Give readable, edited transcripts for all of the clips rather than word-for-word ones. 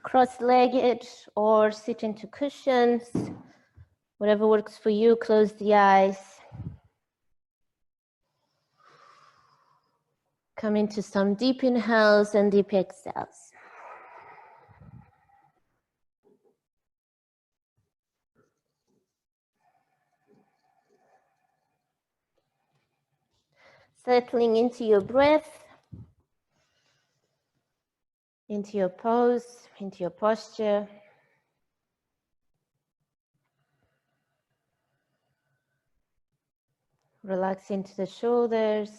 cross-legged or sit into cushions. Whatever works for you, close the eyes. Come into some deep inhales and deep exhales. Settling into your breath, into your pose, into your posture. Relax into the shoulders.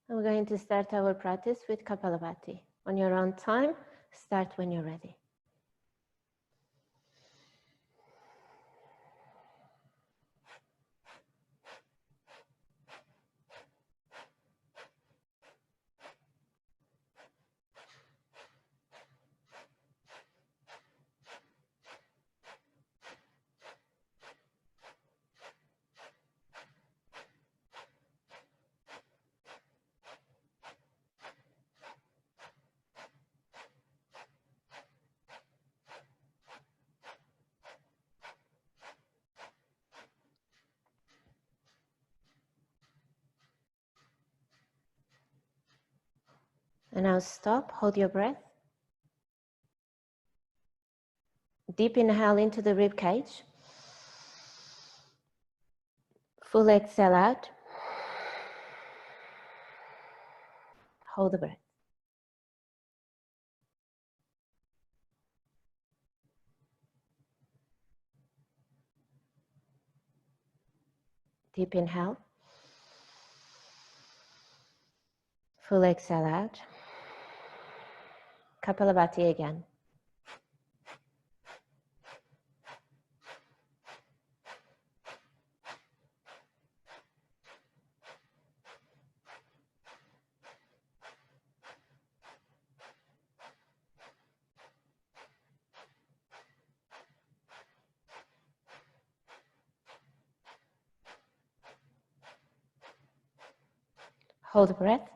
And we're going to start our practice with Kapalabhati. On your own time, start when you're ready. And now stop, hold your breath. Deep inhale into the rib cage. Full exhale out. Hold the breath. Deep inhale. Full exhale out. Kapalabhati again. Hold the breath.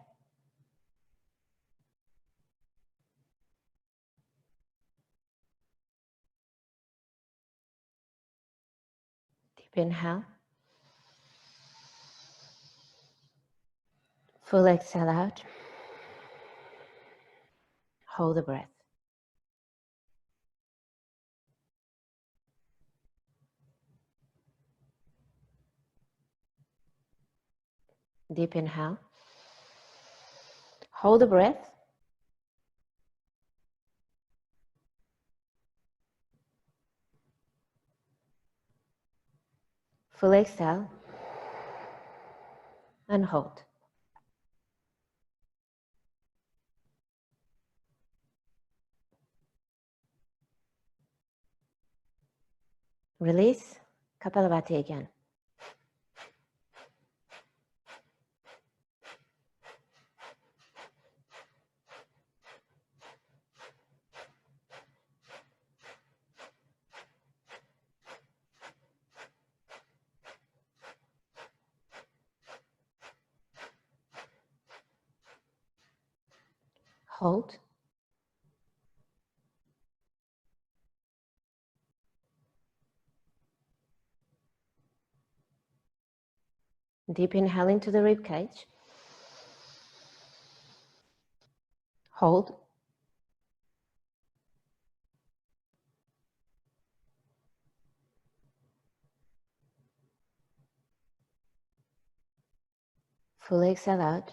Deep inhale. Full exhale out. Hold the breath. Deep inhale. Hold the breath. Full exhale. And hold. Release. Kapalabhati again. Hold. Deep inhale into the rib cage. Hold. Full exhale out.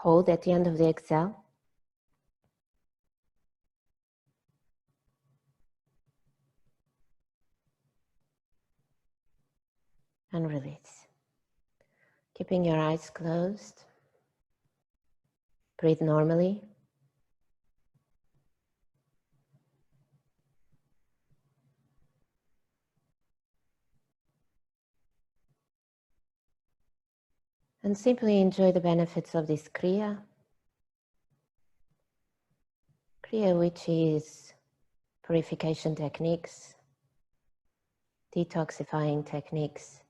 Hold at the end of the exhale. And release. Keeping your eyes closed. Breathe normally. And simply enjoy the benefits of this Kriya. Kriya, which is purification techniques, detoxifying techniques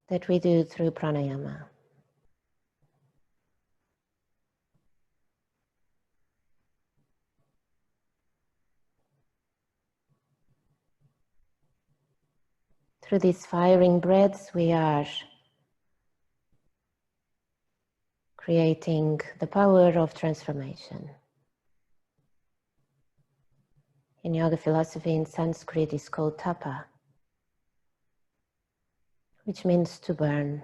that we do through pranayama. Through these firing breaths, we are creating the power of transformation. In yoga philosophy, in Sanskrit, it's called tapa, which means to burn.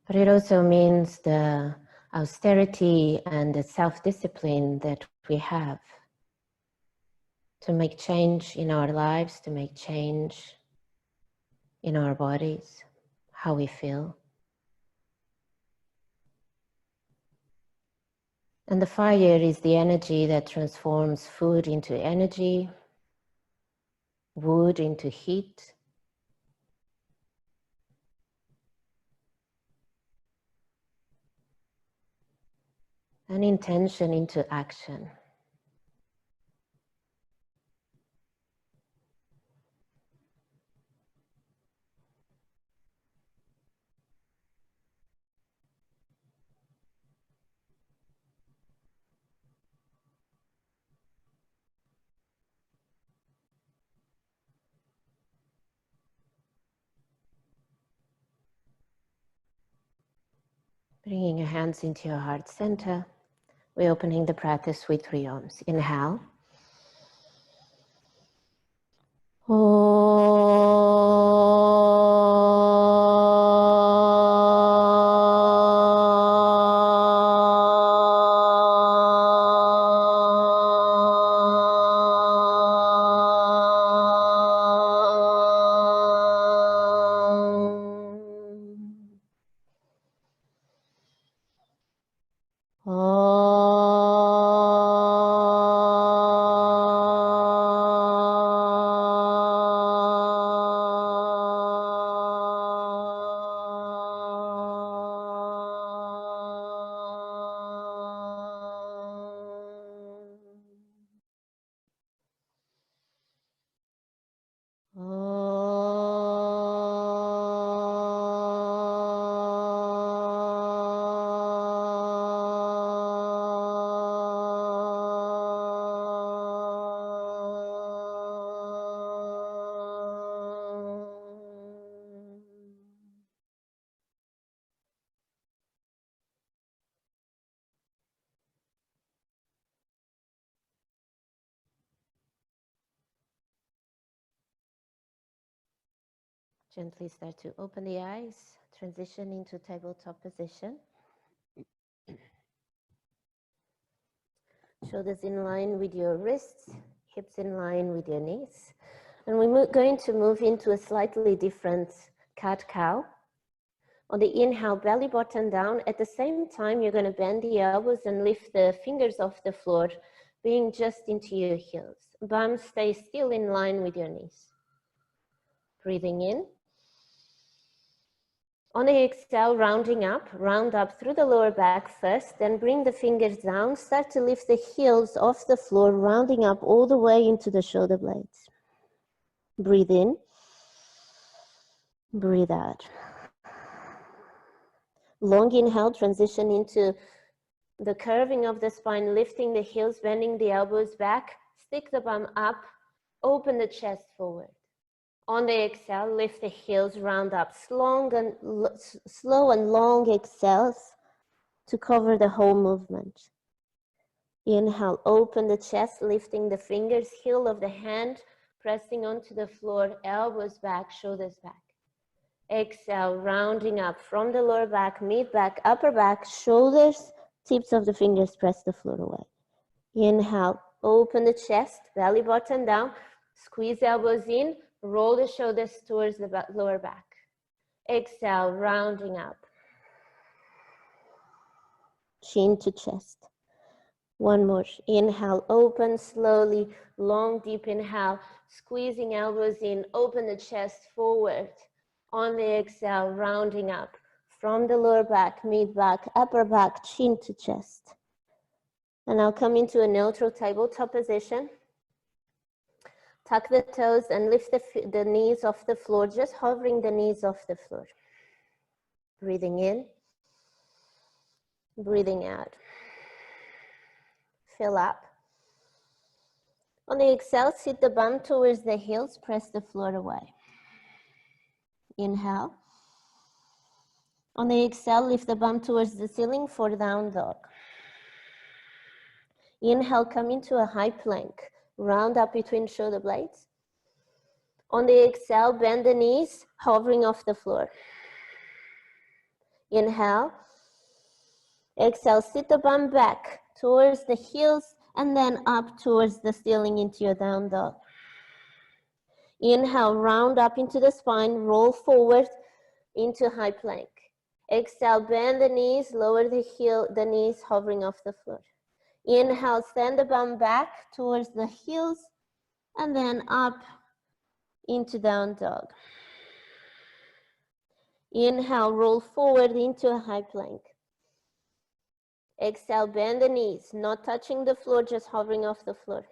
But it also means the austerity and the self-discipline that we have to make change in our lives, to make change in our bodies, how we feel. And the fire is the energy that transforms food into energy, wood into heat, and intention into action. Bringing your hands into your heart center, we're opening the practice with 3 Oms. Inhale. Gently start to open the eyes, transition into tabletop position. Shoulders in line with your wrists, hips in line with your knees. And we're going to move into a slightly different cat-cow. On the inhale, belly button down. At the same time, you're going to bend the elbows and lift the fingers off the floor, being just into your heels. Bum stays still in line with your knees. Breathing in. On the exhale, round up through the lower back first, then bring the fingers down, start to lift the heels off the floor, rounding up all the way into the shoulder blades. Breathe in, breathe out. Long inhale, transition into the curving of the spine, lifting the heels, bending the elbows back, stick the bum up, open the chest forward. On the exhale, lift the heels, round up, slow and long exhales to cover the whole movement. Inhale, open the chest, lifting the fingers, heel of the hand, pressing onto the floor, elbows back, shoulders back. Exhale, rounding up from the lower back, mid back, upper back, shoulders, tips of the fingers press the floor away. Inhale, open the chest, belly button down, squeeze elbows in, roll the shoulders towards the lower back. Exhale, rounding up. Chin to chest. One more. Inhale, open slowly, long, deep inhale, squeezing elbows in, open the chest forward. On the exhale, rounding up from the lower back, mid back, upper back, chin to chest. And I'll come into a neutral tabletop position. Tuck the toes and lift the knees off the floor, just hovering the knees off the floor. Breathing in, breathing out. Fill up. On the exhale, sit the bum towards the heels, press the floor away. Inhale. On the exhale, lift the bum towards the ceiling for down dog. Inhale, come into a high plank. Round up between shoulder blades. On the exhale, bend the knees, hovering off the floor. Inhale. Exhale, sit the bum back towards the heels and then up towards the ceiling into your down dog. Inhale, round up into the spine, roll forward into high plank. Exhale, bend the knees, lower the knees, hovering off the floor. Inhale, send the bum back towards the heels and then up into down dog. Inhale, roll forward into a high plank. Exhale, bend the knees, not touching the floor, just hovering off the floor.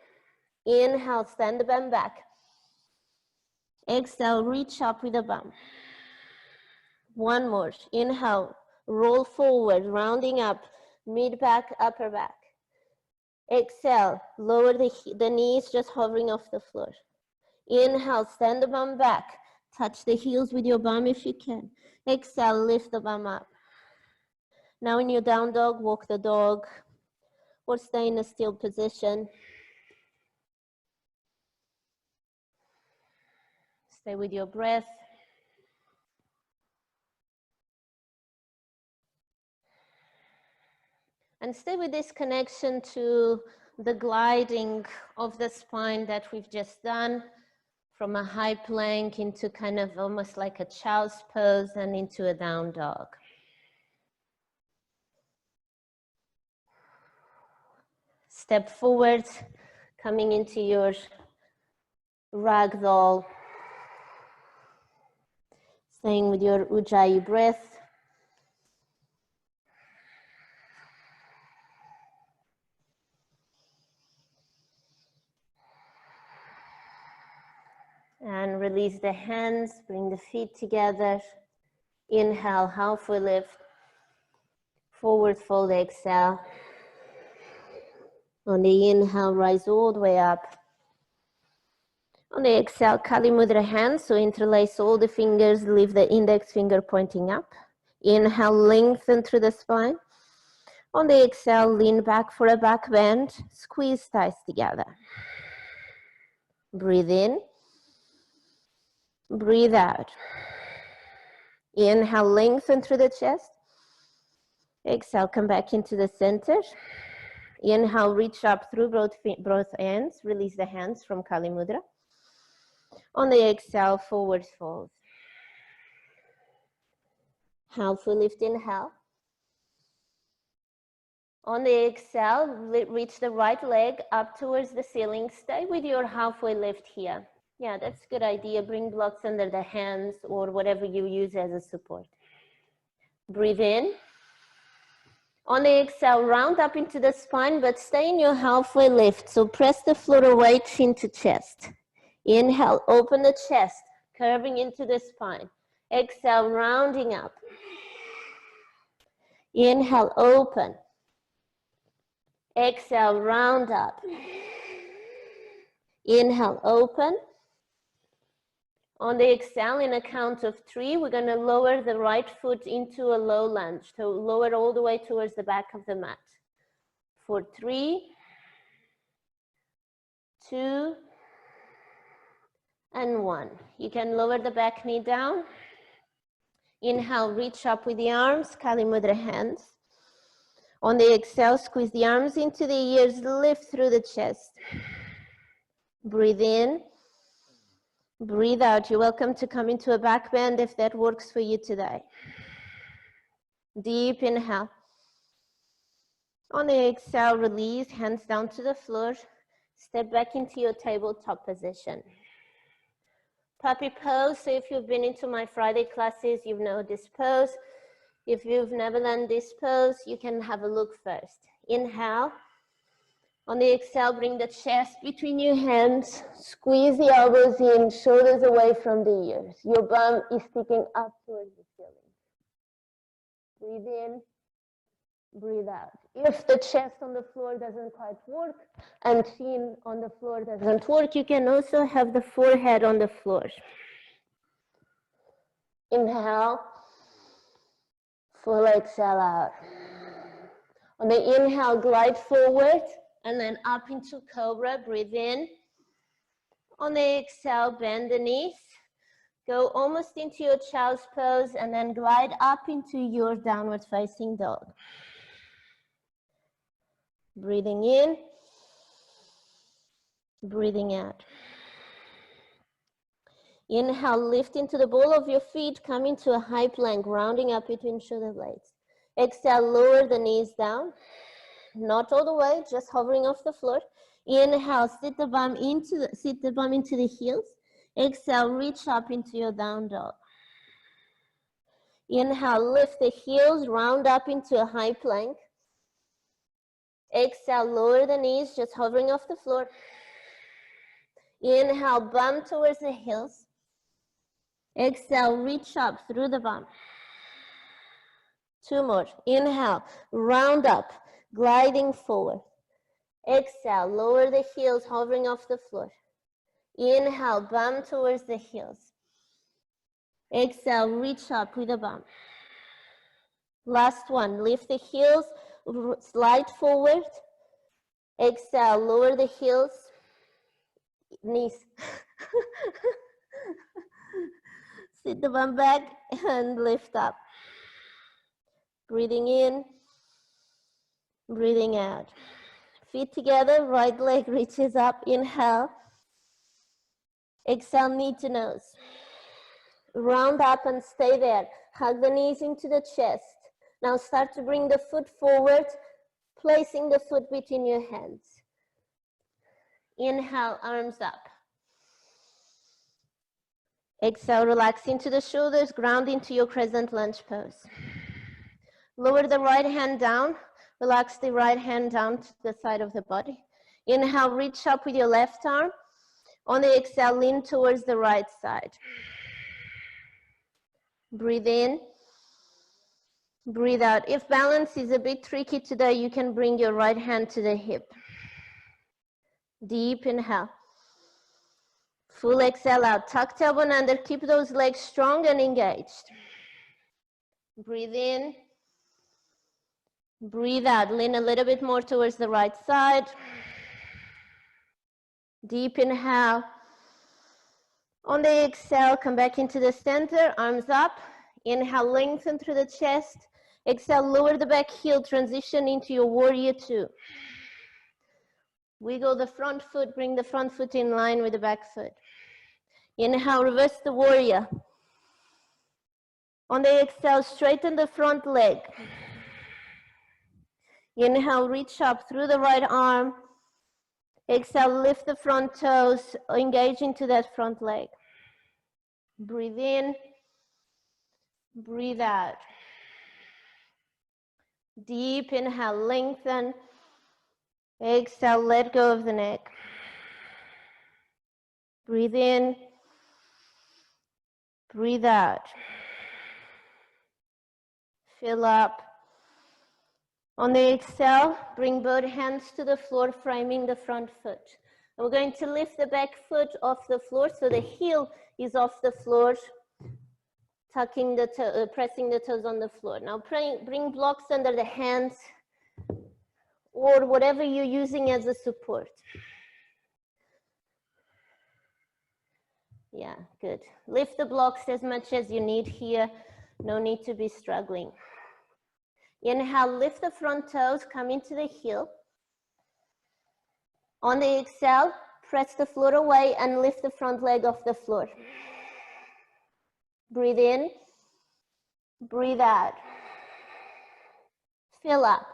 Inhale, send the bum back. Exhale, reach up with the bum. One more. Inhale, roll forward, rounding up, mid back, upper back. Exhale, lower the knees, just hovering off the floor. Inhale, send the bum back. Touch the heels with your bum if you can. Exhale, lift the bum up. Now in your down dog, walk the dog or stay in a still position. Stay with your breath. And stay with this connection to the gliding of the spine that we've just done from a high plank into kind of almost like a child's pose and into a down dog. Step forward, coming into your ragdoll. Staying with your Ujjayi breath. And release the hands, bring the feet together. Inhale, halfway lift. Forward fold, exhale. On the inhale, rise all the way up. On the exhale, Kali Mudra hands, so interlace all the fingers, leave the index finger pointing up. Inhale, lengthen through the spine. On the exhale, lean back for a back bend, squeeze thighs together. Breathe in, breathe out. Inhale, lengthen through the chest. Exhale, come back into the center. Inhale, reach up through both ends, release the hands from Kali Mudra. On the exhale, forward fold. Halfway lift, inhale. On the exhale, reach the right leg up towards the ceiling. Stay with your halfway lift here. Yeah, that's a good idea. Bring blocks under the hands or whatever you use as a support. Breathe in. On the exhale, round up into the spine, but stay in your halfway lift. So press the floor away, chin to chest. Inhale, open the chest, curving into the spine. Exhale, rounding up. Inhale, open. Exhale, round up. Inhale, open. On the exhale, in a count of 3, we're going to lower the right foot into a low lunge. So lower all the way towards the back of the mat. For 3, 2, and 1. You can lower the back knee down. Inhale, reach up with the arms, Kali Mudra hands. On the exhale, squeeze the arms into the ears, lift through the chest. Breathe in. Breathe out. You're welcome to come into a back bend if that works for you today. Deep inhale. On the exhale, release, hands down to the floor. Step back into your tabletop position. Puppy pose. So if you've been into my Friday classes, you know this pose. If you've never done this pose, you can have a look first. Inhale. On the exhale, bring the chest between your hands. Squeeze the elbows in, shoulders away from the ears. Your bum is sticking up towards the ceiling. Breathe in, breathe out. If the chest on the floor doesn't quite work and chin on the floor doesn't work, you can also have the forehead on the floor. Inhale, full exhale out. On the inhale, glide forward and then up into cobra, breathe in. On the exhale, bend the knees. Go almost into your child's pose and then glide up into your downward facing dog. Breathing in, breathing out. Inhale, lift into the ball of your feet, come into a high plank, rounding up between shoulder blades. Exhale, lower the knees down. Not all the way, just hovering off the floor. Inhale, sit the bum into the heels. Exhale, reach up into your down dog. Inhale, lift the heels, round up into a high plank. Exhale, lower the knees, just hovering off the floor. Inhale, bum towards the heels. Exhale, reach up through the bum. Two more. Inhale, round up, gliding forward. Exhale, lower the heels, hovering off the floor. Inhale, bum towards the heels. Exhale, reach up with the bum. Last one, lift the heels, slide forward. Exhale, lower the heels, knees. Sit the bum back and lift up. Breathing in, breathing out. Feet together, right leg reaches up, inhale. Exhale, knee to nose. Round up and stay there. Hug the knees into the chest. Now start to bring the foot forward, placing the foot between your hands. Inhale, arms up. Exhale, relax into the shoulders, ground into your crescent lunge pose. Lower the right hand down. Relax the right hand down to the side of the body. Inhale, reach up with your left arm. On the exhale, lean towards the right side. Breathe in. Breathe out. If balance is a bit tricky today, you can bring your right hand to the hip. Deep inhale. Full exhale out. Tuck tailbone under. Keep those legs strong and engaged. Breathe in. Breathe out. Lean a little bit more towards the right side. Deep inhale. On the exhale, come back into the center. Arms up. Inhale, lengthen through the chest. Exhale, lower the back heel. Transition into your warrior two. Wiggle the front foot. Bring the front foot in line with the back foot. Inhale, reverse the warrior. On the exhale, straighten the front leg. Inhale, reach up through the right arm. Exhale, lift the front toes, engage into that front leg. Breathe in, breathe out. Deep inhale, lengthen. Exhale, let go of the neck. Breathe in, breathe out. Fill up. On the exhale, bring both hands to the floor, framing the front foot. And we're going to lift the back foot off the floor so the heel is off the floor, tucking the pressing the toes on the floor. Now bring blocks under the hands or whatever you're using as a support. Yeah, good. Lift the blocks as much as you need here. No need to be struggling. Inhale, lift the front toes, come into the heel. On the exhale, press the floor away and lift the front leg off the floor. Breathe in, breathe out. Fill up.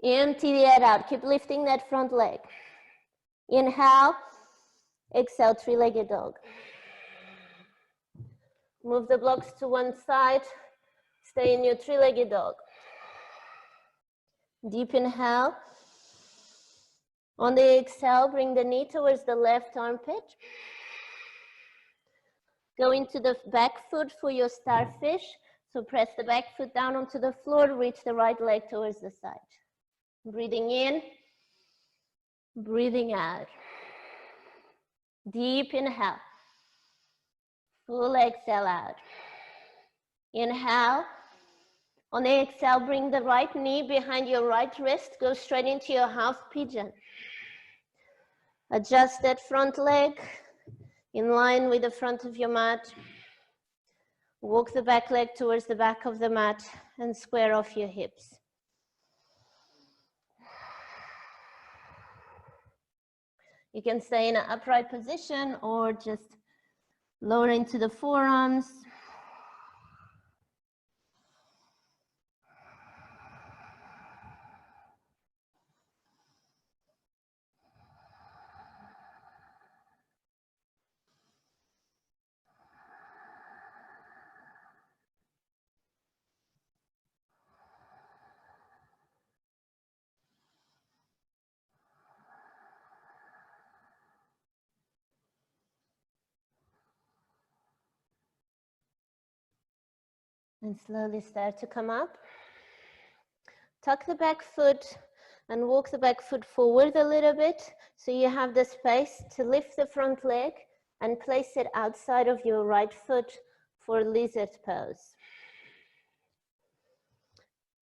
Empty the air out. Keep lifting that front leg. Inhale. Exhale, three-legged dog. Move the blocks to one side. Stay in your three-legged dog. Deep inhale. On the exhale, bring the knee towards the left armpit. Go into the back foot for your starfish. So press the back foot down onto the floor, reach the right leg towards the side. Breathing in, breathing out. Deep inhale. Full exhale out. Inhale. On the exhale, bring the right knee behind your right wrist. Go straight into your half pigeon. Adjust that front leg in line with the front of your mat. Walk the back leg towards the back of the mat and square off your hips. You can stay in an upright position or just lower into the forearms. And slowly start to come up. Tuck the back foot and walk the back foot forward a little bit so you have the space to lift the front leg and place it outside of your right foot for lizard pose.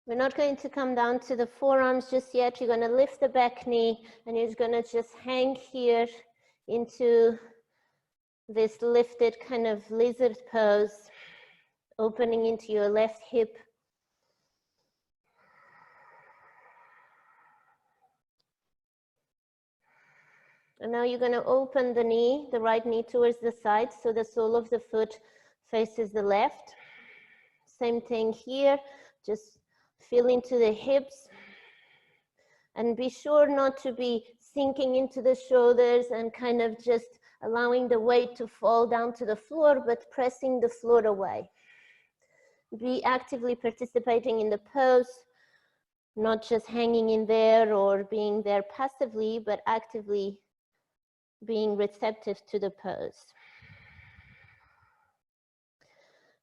We're not going to come down to the forearms just yet. You're going to lift the back knee and you're going to just hang here into this lifted kind of lizard pose, opening into your left hip. And now you're going to open the knee, the right knee towards the side, so the sole of the foot faces the left. Same thing here, just feel into the hips. And be sure not to be sinking into the shoulders and kind of just allowing the weight to fall down to the floor, but pressing the floor away. Be actively participating in the pose, not just hanging in there or being there passively, but actively being receptive to the pose.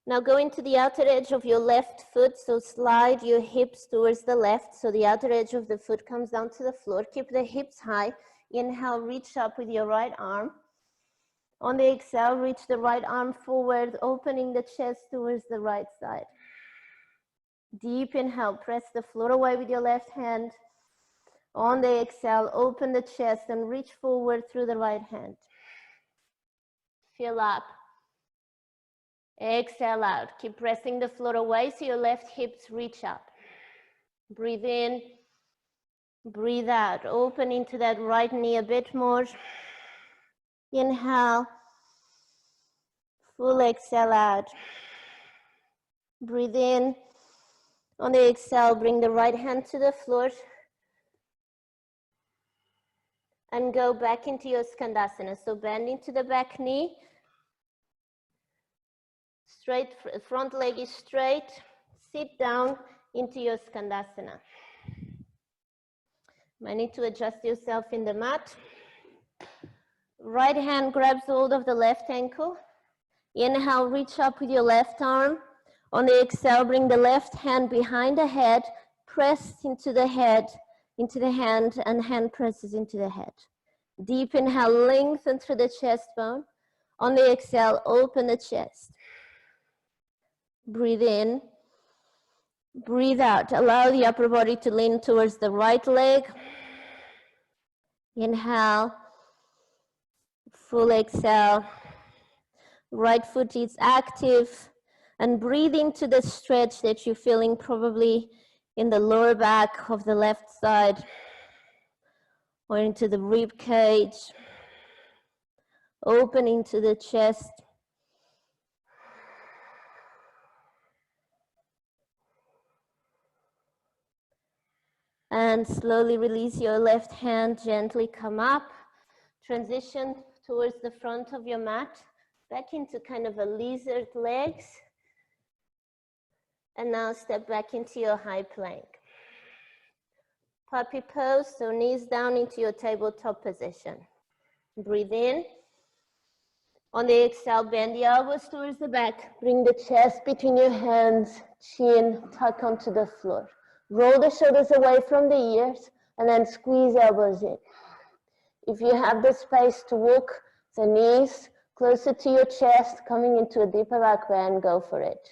Now go into the outer edge of your left foot, so slide your hips towards the left, so the outer edge of the foot comes down to the floor. Keep the hips high. Inhale, reach up with your right arm. On the exhale, reach the right arm forward, opening the chest towards the right side. Deep inhale, press the floor away with your left hand. On the exhale, open the chest and reach forward through the right hand. Fill up. Exhale out. Keep pressing the floor away so your left hips reach up. Breathe in. Breathe out. Open into that right knee a bit more. Inhale. Full exhale out. Breathe in. On the exhale, bring the right hand to the floor. And go back into your skandasana. So bend into the back knee. Straight, front leg is straight. Sit down into your skandasana. Might need to adjust yourself in the mat. Right hand grabs hold of the left ankle. Inhale, reach up with your left arm. On the exhale, bring the left hand behind the head. Press into the head, into the hand, and hand presses into the head. Deep inhale, lengthen through the chest bone. On the exhale, open the chest. Breathe in. Breathe out. Allow the upper body to lean towards the right leg. Inhale. Full exhale. Right foot is active. And breathe into the stretch that you're feeling probably in the lower back of the left side or into the rib cage. Open into the chest. And slowly release your left hand, gently come up. Transition towards the front of your mat, back into kind of a lizard legs. And now step back into your high plank. Puppy pose, so knees down into your tabletop position. Breathe in. On the exhale, bend the elbows towards the back. Bring the chest between your hands, chin, tuck onto the floor. Roll the shoulders away from the ears and then squeeze elbows in. If you have the space to walk the knees closer to your chest, coming into a deeper back bend, go for it.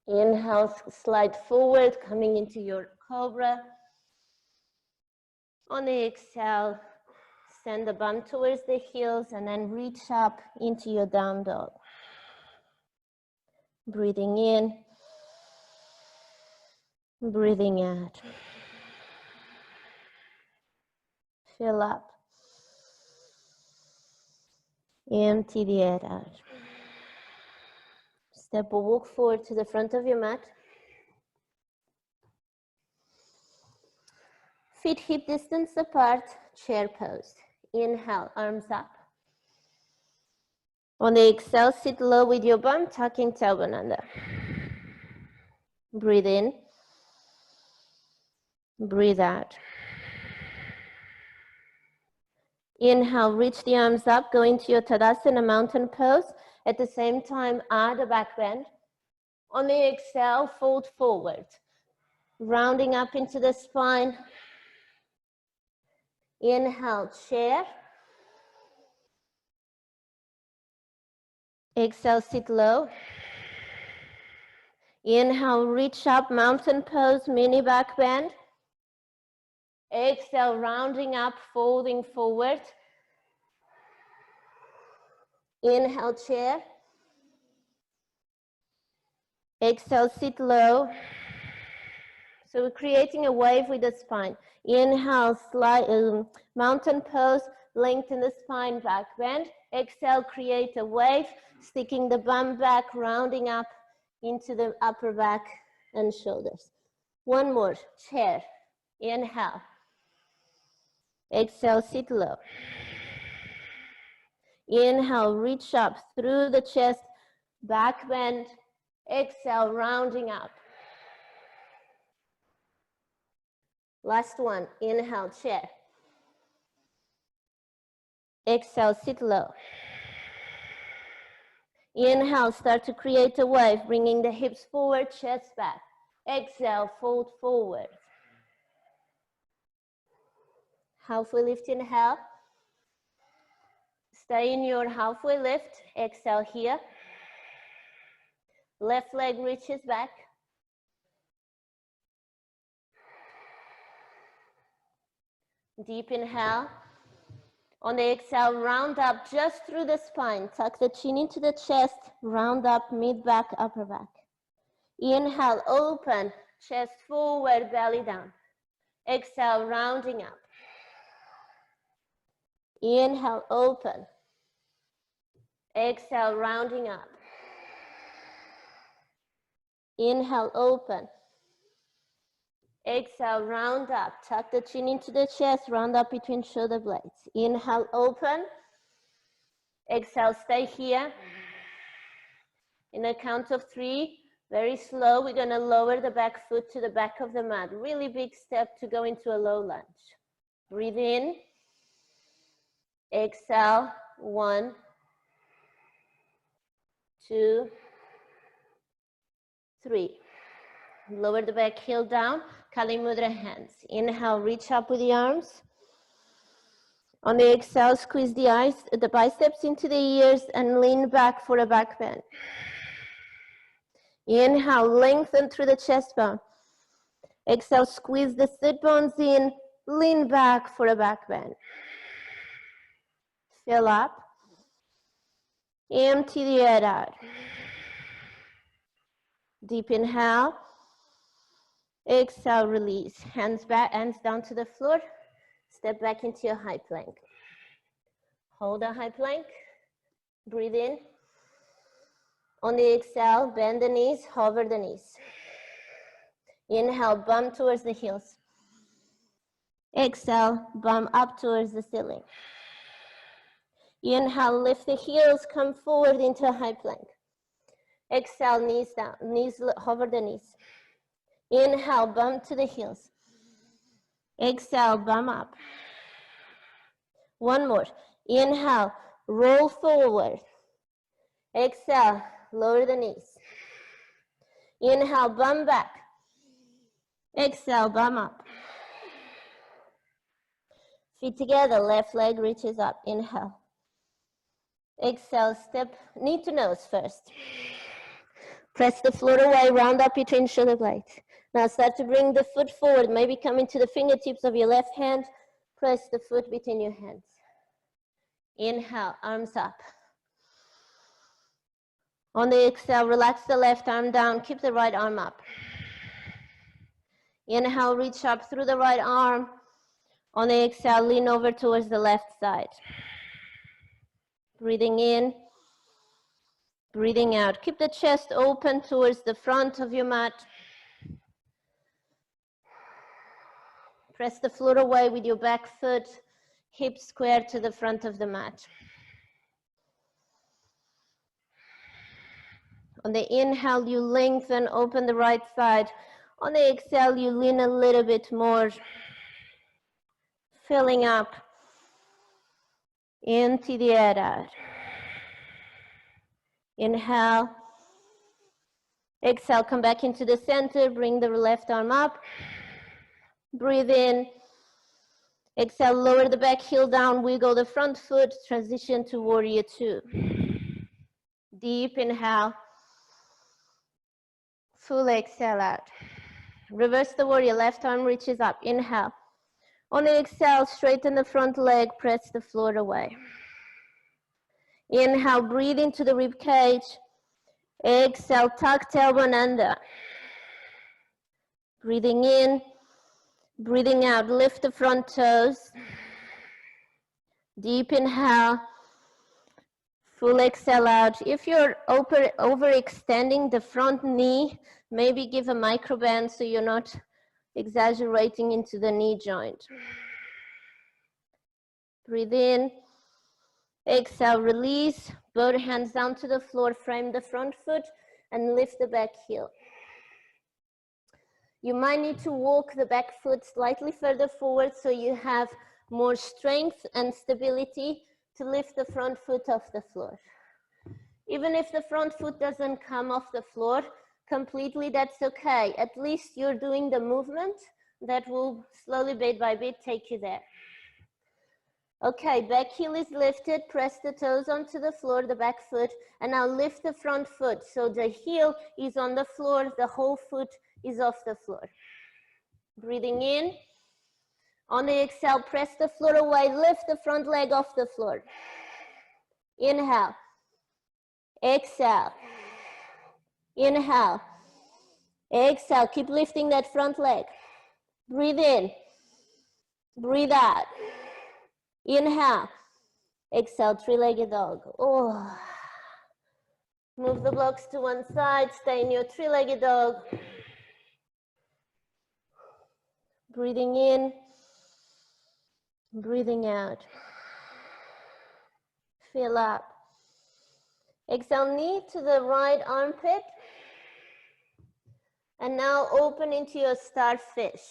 Inhale, slide forward, coming into your cobra. On the exhale, send the bum towards the heels and then reach up into your down dog. Breathing in, breathing out. Fill up. Empty the air out. Step or walk forward to the front of your mat. Feet hip distance apart, chair pose. Inhale, arms up. On the exhale, sit low with your bum, tucking tailbone under. Breathe in. Breathe out. Inhale, reach the arms up, go into your Tadasana mountain pose. At the same time, add a back bend. On the exhale, fold forward. Rounding up into the spine. Inhale, chair. Exhale, sit low. Inhale, reach up, mountain pose, mini back bend. Exhale, rounding up, folding forward. Inhale, chair. Exhale, sit low. So we're creating a wave with the spine. Inhale, mountain pose, lengthen the spine, back bend. Exhale, create a wave, sticking the bum back, rounding up into the upper back and shoulders. One more, chair. Inhale. Exhale, sit low. Inhale, reach up through the chest, back bend. Exhale, rounding up. Last one, inhale, chair. Exhale, sit low. Inhale, start to create a wave, bringing the hips forward, chest back. Exhale, fold forward. Halfway lift, inhale. Stay in your halfway lift. Exhale here. Left leg reaches back. Deep inhale. On the exhale, round up just through the spine. Tuck the chin into the chest. Round up, mid back, upper back. Inhale, open. Chest forward, belly down. Exhale, rounding up. Inhale, open. Exhale, rounding up. Inhale, open. Exhale, round up. Tuck the chin into the chest, round up between shoulder blades. Inhale, open. Exhale, stay here. In a count of 3, very slow, we're going to lower the back foot to the back of the mat. Really big step to go into a low lunge. Breathe in. Exhale, 1, 2, 3. Lower the back heel down, Kali Mudra hands. Inhale, reach up with the arms. On the exhale, squeeze the biceps into the ears and lean back for a back bend. Inhale, lengthen through the chest bone. Exhale, squeeze the sit bones in, lean back for a back bend. Fill up. Empty the air out. Deep inhale. Exhale, release. Hands back, hands down to the floor. Step back into your high plank. Hold a high plank. Breathe in. On the exhale, bend the knees, hover the knees. Inhale, bum towards the heels. Exhale, bum up towards the ceiling. Inhale, lift the heels, come forward into a high plank. Exhale, knees down, hover the knees. Inhale, bum to the heels. Exhale, bum up. One more. Inhale, roll forward. Exhale, lower the knees. Inhale, bum back. Exhale, bum up. Feet together, left leg reaches up. Inhale. Exhale, step knee to nose first. Press the floor away, round up between shoulder blades. Now start to bring the foot forward, maybe come into the fingertips of your left hand. Press the foot between your hands. Inhale, arms up. On the exhale, relax the left arm down, keep the right arm up. Inhale, reach up through the right arm. On the exhale, lean over towards the left side. Breathing in, breathing out. Keep the chest open towards the front of your mat. Press the floor away with your back foot, hips square to the front of the mat. On the inhale, you lengthen, open the right side. On the exhale, you lean a little bit more, filling up. Empty the air out. Inhale. Exhale, come back into the center, bring the left arm up. Breathe in. Exhale, lower the back heel down, wiggle the front foot, transition to warrior two. Deep inhale. Full exhale out. Reverse the warrior, left arm reaches up. Inhale. On the exhale, straighten the front leg, press the floor away. Inhale, breathe into the rib cage. Exhale, tuck tailbone under. Breathing in, breathing out, lift the front toes. Deep inhale, full exhale out. If you're overextending the front knee, maybe give a micro bend so you're not exaggerating into the knee joint. Breathe in. Exhale, release. Both hands down to the floor, frame the front foot, and lift the back heel. You might need to walk the back foot slightly further forward so you have more strength and stability to lift the front foot off the floor. Even if the front foot doesn't come off the floor completely, that's okay. At least you're doing the movement that will slowly, bit by bit, take you there. Okay, back heel is lifted, press the toes onto the floor, the back foot, and now lift the front foot. So the heel is on the floor, the whole foot is off the floor. Breathing in. On the exhale, press the floor away, lift the front leg off the floor. Inhale. Exhale. Inhale. Exhale, keep lifting that front leg. Breathe in. Breathe out. Inhale. Exhale, three-legged dog. Oh. Move the blocks to one side, stay in your three-legged dog. Breathing in, breathing out. Fill up. Exhale, knee to the right armpit. And now open into your starfish.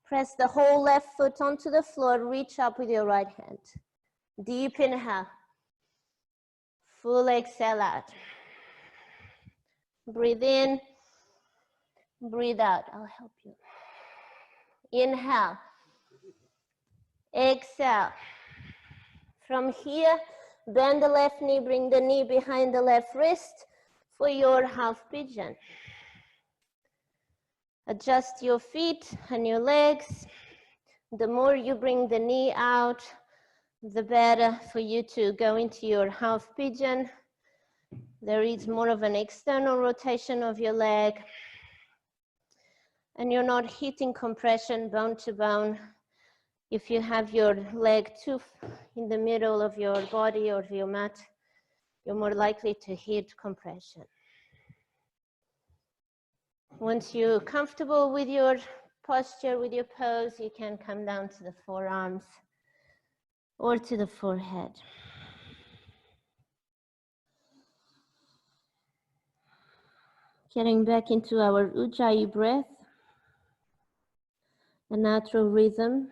Press the whole left foot onto the floor, reach up with your right hand. Deep inhale. Full exhale out. Breathe in, breathe out. I'll help you. Inhale. Exhale. From here, bend the left knee, bring the knee behind the left wrist for your half pigeon. Adjust your feet and your legs. The more you bring the knee out, the better for you to go into your half pigeon. There is more of an external rotation of your leg. And you're not hitting compression bone to bone. If you have your leg too in the middle of your body or your mat, you're more likely to hit compression. Once you're comfortable with your posture, with your pose, you can come down to the forearms or to the forehead. Getting back into our Ujjayi breath, a natural rhythm.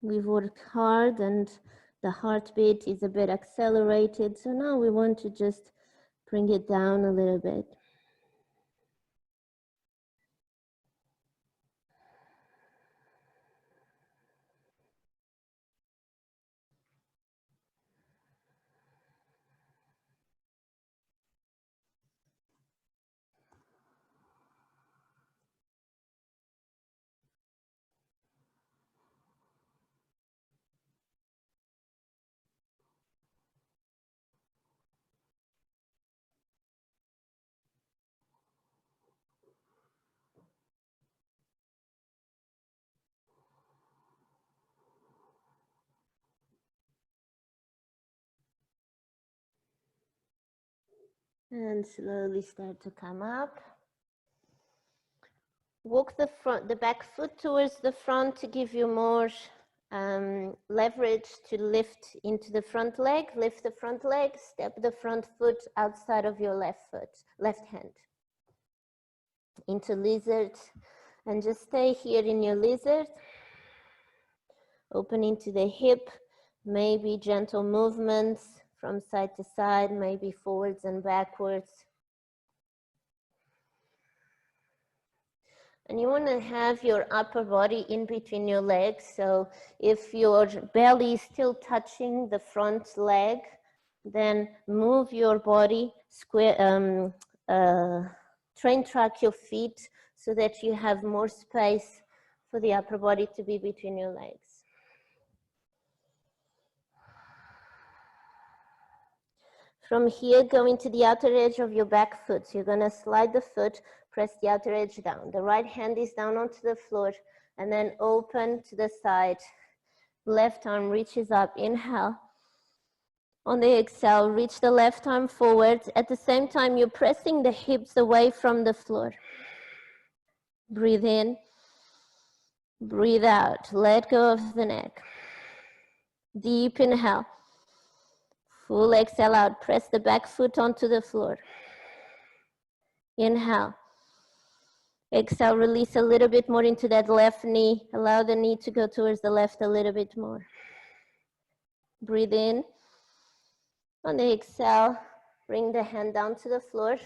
We've worked hard and the heartbeat is a bit accelerated, so now we want to just bring it down a little bit. And slowly start to come up. Walk the back foot towards the front to give you more leverage to lift into the front leg. Lift the front leg, step the front foot outside of your left hand. Into lizard, and just stay here in your lizard. Open into the hip, maybe gentle movements from side to side, maybe forwards and backwards. And you want to have your upper body in between your legs. So if your belly is still touching the front leg, then move your body, train track your feet so that you have more space for the upper body to be between your legs. From here, go into the outer edge of your back foot. So you're going to slide the foot, press the outer edge down. The right hand is down onto the floor, and then open to the side. Left arm reaches up. Inhale. On the exhale, reach the left arm forward. At the same time, you're pressing the hips away from the floor. Breathe in. Breathe out. Let go of the neck. Deep inhale. Full exhale out. Press the back foot onto the floor. Inhale. Exhale, release a little bit more into that left knee. Allow the knee to go towards the left a little bit more. Breathe in. On the exhale, bring the hand down to the floor.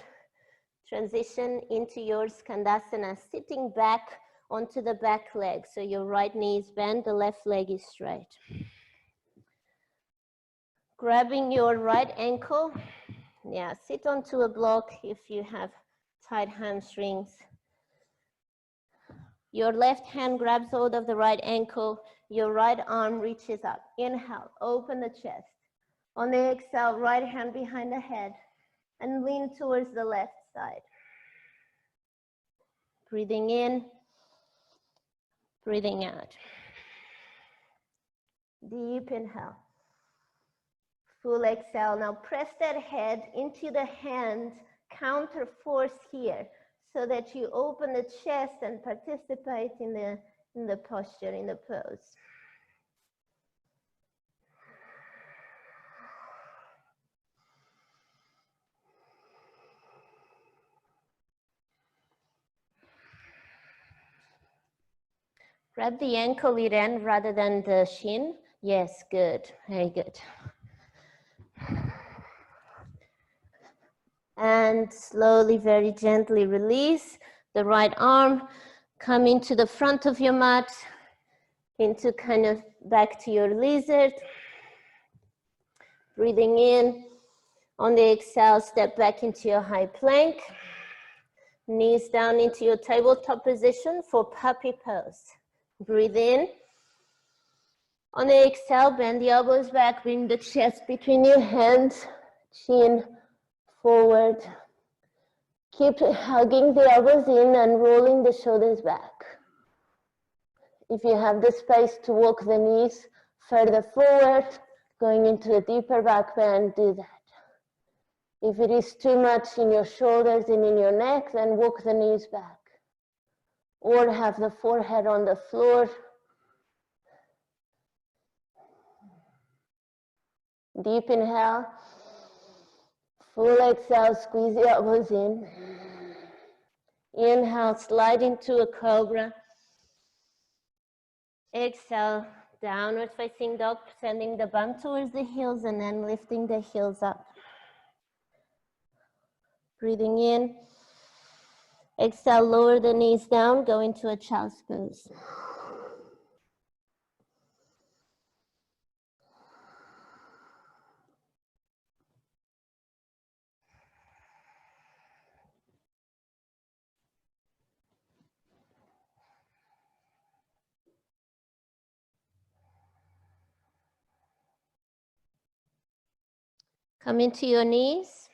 Transition into your Skandasana, sitting back onto the back leg. So your right knee is bent, the left leg is straight. Grabbing your right ankle. Yeah, sit onto a block if you have tight hamstrings. Your left hand grabs hold of the right ankle. Your right arm reaches up. Inhale, open the chest. On the exhale, right hand behind the head and lean towards the left side. Breathing in, breathing out. Deep inhale. Full exhale. Now press that head into the hand, counter force here so that you open the chest and participate in the posture, in the pose. Grab the ankle end rather than the shin. Yes, good, very good. And slowly, very gently release the right arm. Come into the front of your mat, into kind of back to your lizard. Breathing in. On the exhale, step back into your high plank. Knees down into your tabletop position for puppy pose. Breathe in. On the exhale, bend the elbows back, bring the chest between your hands, chin forward, Keep hugging the elbows in and rolling the shoulders back. If you have the space to walk the knees further forward, going into a deeper back bend, do that. If it is too much in your shoulders and in your neck, then walk the knees back. Or have the forehead on the floor. Deep inhale. Full exhale, squeeze the elbows in. Inhale, slide into a cobra. Exhale, downward facing dog, sending the bum towards the heels and then lifting the heels up. Breathing in. Exhale, lower the knees down, go into a child's pose. Come into your knees.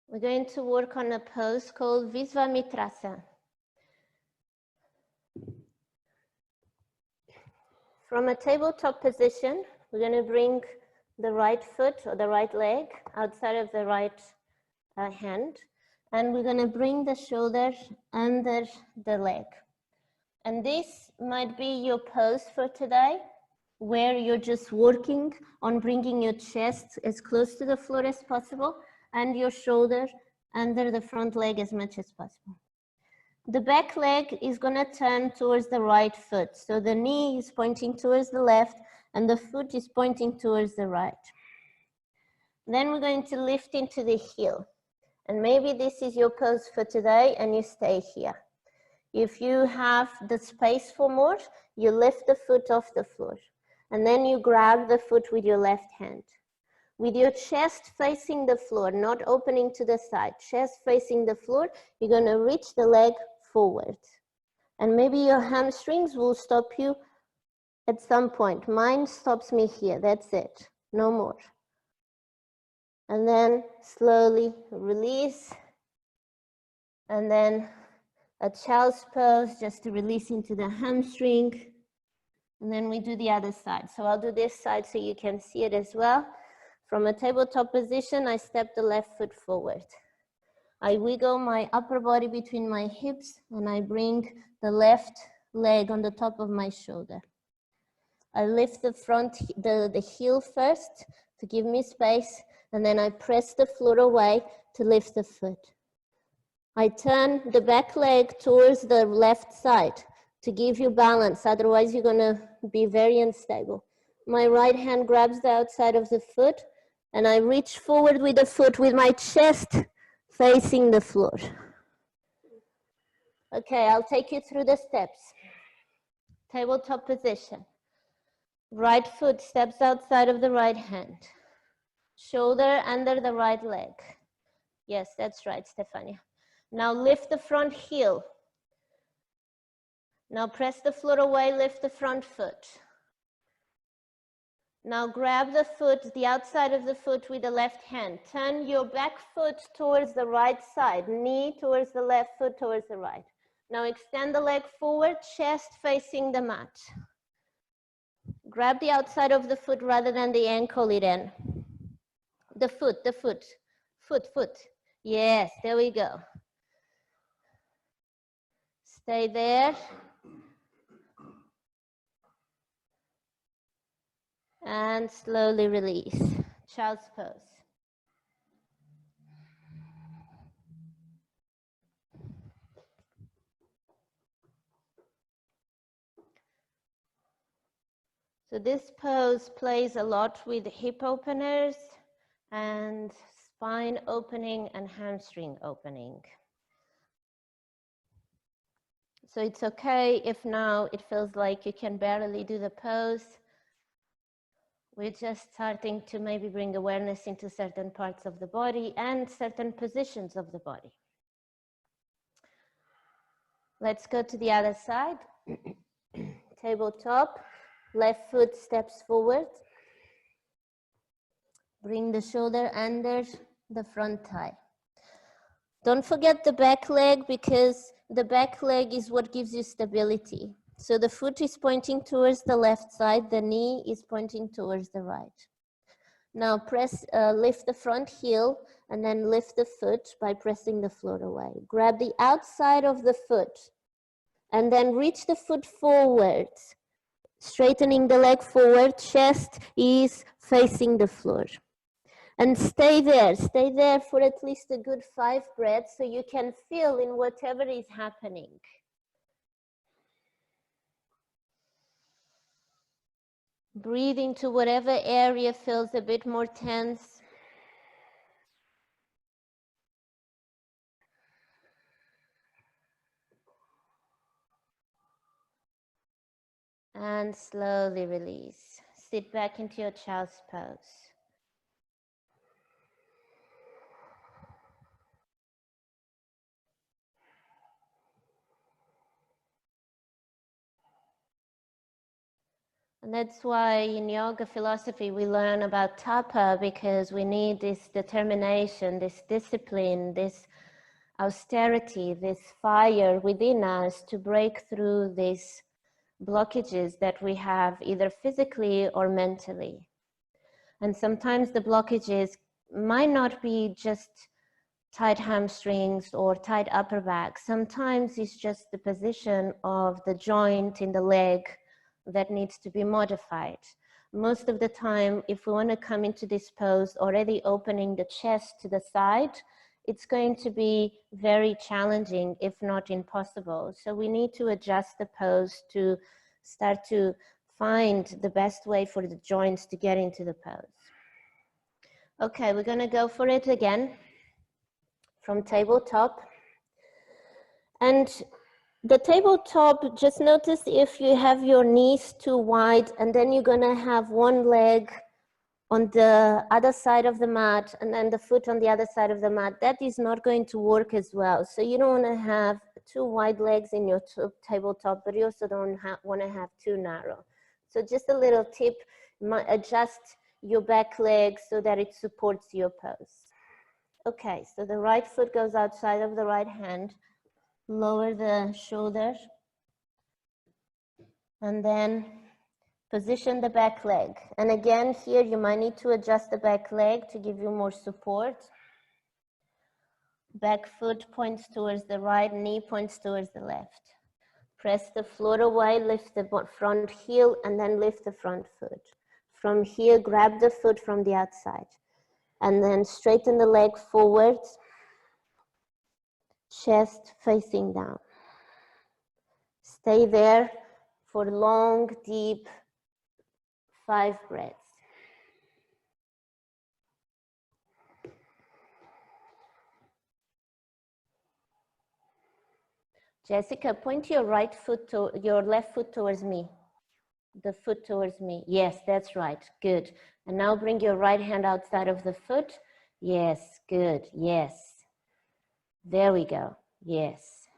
We're going to work on a pose called Visvamitrasa. From a tabletop position, we're going to bring the right foot or the right leg outside of the right hand, and we're going to bring the shoulder under the leg. And this might be your pose for today, where you're just working on bringing your chest as close to the floor as possible and your shoulder under the front leg as much as possible. The back leg is going to turn towards the right foot. So the knee is pointing towards the left and the foot is pointing towards the right. Then we're going to lift into the heel. And maybe this is your pose for today and you stay here. If you have the space for more, you lift the foot off the floor. And then you grab the foot with your left hand. With your chest facing the floor, not opening to the side, chest facing the floor, you're going to reach the leg forward. And maybe your hamstrings will stop you at some point. Mine stops me here, that's it, no more. And then slowly release. And then a child's pose, just to release into the hamstring. And then we do the other side. So I'll do this side so you can see it as well. From a tabletop position, I step the left foot forward. I wiggle my upper body between my hips and I bring the left leg on the top of my shoulder. I lift the front, the heel first to give me space, and then I press the floor away to lift the foot. I turn the back leg towards the left side to give you balance, otherwise you're gonna be very unstable. My right hand grabs the outside of the foot and I reach forward with the foot with my chest facing the floor. Okay, I'll take you through the steps. Tabletop position. Right foot steps outside of the right hand. Shoulder under the right leg. Yes, that's right, Stefania. Now lift the front heel. Now press the floor away, lift the front foot. Now grab the foot, the outside of the foot with the left hand. Turn your back foot towards the right side, knee towards the left, foot towards the right. Now extend the leg forward, chest facing the mat. Grab the outside of the foot rather than the ankle it in. The foot. Yes, there we go. Stay there. And slowly release. Child's pose. So this pose plays a lot with hip openers and spine opening and hamstring opening. So it's okay if now it feels like you can barely do the pose. We're just starting to maybe bring awareness into certain parts of the body and certain positions of the body. Let's go to the other side. Tabletop, left foot steps forward. Bring the shoulder under the front thigh. Don't forget the back leg, because the back leg is what gives you stability. So the foot is pointing towards the left side, the knee is pointing towards the right. Now lift the front heel and then lift the foot by pressing the floor away. Grab the outside of the foot and then reach the foot forward, straightening the leg forward, chest is facing the floor. And stay there for at least a good 5 breaths so you can feel in whatever is happening. Breathe into whatever area feels a bit more tense. And slowly release. Sit back into your child's pose. And that's why in yoga philosophy we learn about tapa, because we need this determination, this discipline, this austerity, this fire within us to break through these blockages that we have either physically or mentally. And sometimes the blockages might not be just tight hamstrings or tight upper back. Sometimes it's just the position of the joint in the leg that needs to be modified. Most of the time, if we want to come into this pose already opening the chest to the side, it's going to be very challenging, if not impossible. So we need to adjust the pose to start to find the best way for the joints to get into the pose. Okay, we're going to go for it again from tabletop. And the tabletop, just notice if you have your knees too wide, and then you're gonna have one leg on the other side of the mat and then the foot on the other side of the mat, that is not going to work as well. So you don't wanna have too wide legs in your tabletop, but you also don't wanna have too narrow. So just a little tip, adjust your back leg so that it supports your pose. Okay, so the right foot goes outside of the right hand. Lower the shoulder and then position the back leg. And again, here you might need to adjust the back leg to give you more support. Back foot points towards the right, knee points towards the left. Press the floor away, lift the front heel and then lift the front foot. From here, grab the foot from the outside and then straighten the leg forward, chest facing down. Stay there for long, deep 5 breaths. Jessica, point your right foot to your left foot towards me. The foot towards me. Yes, that's right. Good. And now bring your right hand outside of the foot. Yes, good. Yes. There we go. Yes.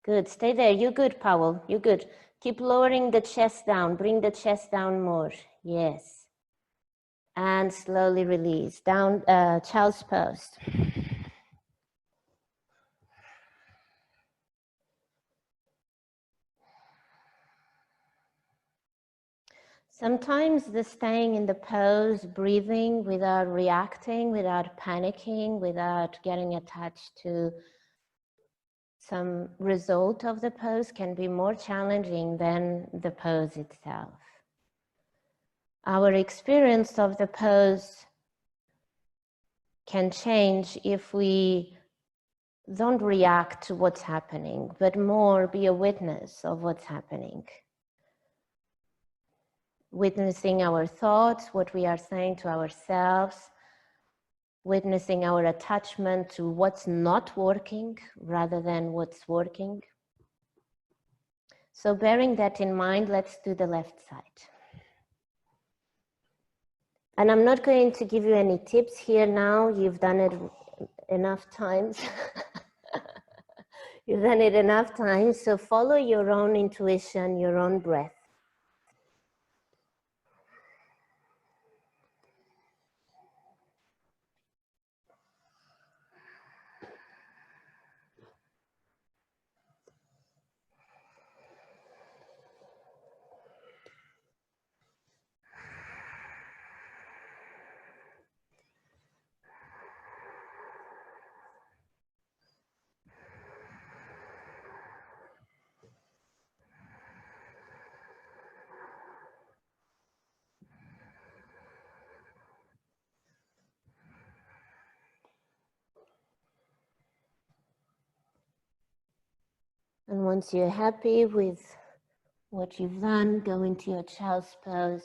Good. Stay there. You're good, Powell. You're good. Keep lowering the chest down. Bring the chest down more. Yes. And slowly release. Down, child's pose. Sometimes the staying in the pose, breathing without reacting, without panicking, without getting attached to some result of the pose can be more challenging than the pose itself. Our experience of the pose can change if we don't react to what's happening, but more be a witness of what's happening. Witnessing our thoughts, what we are saying to ourselves, witnessing our attachment to what's not working rather than what's working. So bearing that in mind, let's do the left side. And I'm not going to give you any tips here now. You've done it enough times. You've done it enough times. So follow your own intuition, your own breath. And once you're happy with what you've done, go into your child's pose.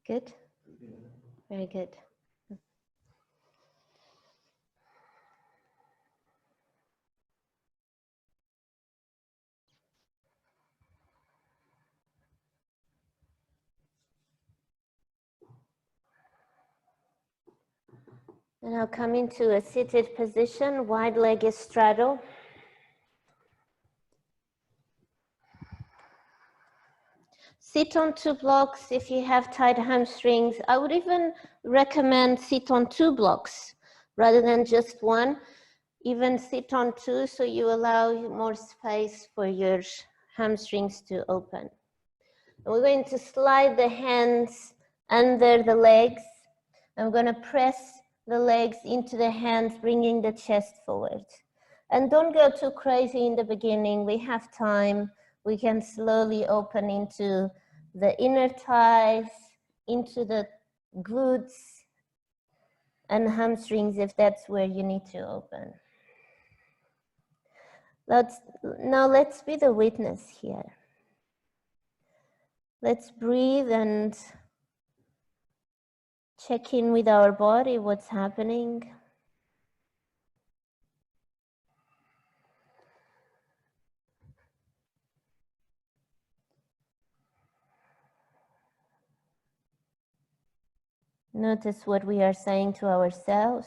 Good? Very good. And I'll come into a seated position, wide-legged straddle. Sit on 2 blocks if you have tight hamstrings. I would even recommend sit on 2 blocks rather than just one. Even sit on 2 so you allow more space for your hamstrings to open. And we're going to slide the hands under the legs. I'm going to press the legs into the hands, bringing the chest forward. And don't go too crazy in the beginning. We have time. We can slowly open into the inner thighs, into the glutes and hamstrings if that's where you need to open. Now let's be the witness here. Let's breathe and check in with our body, what's happening. Notice what we are saying to ourselves.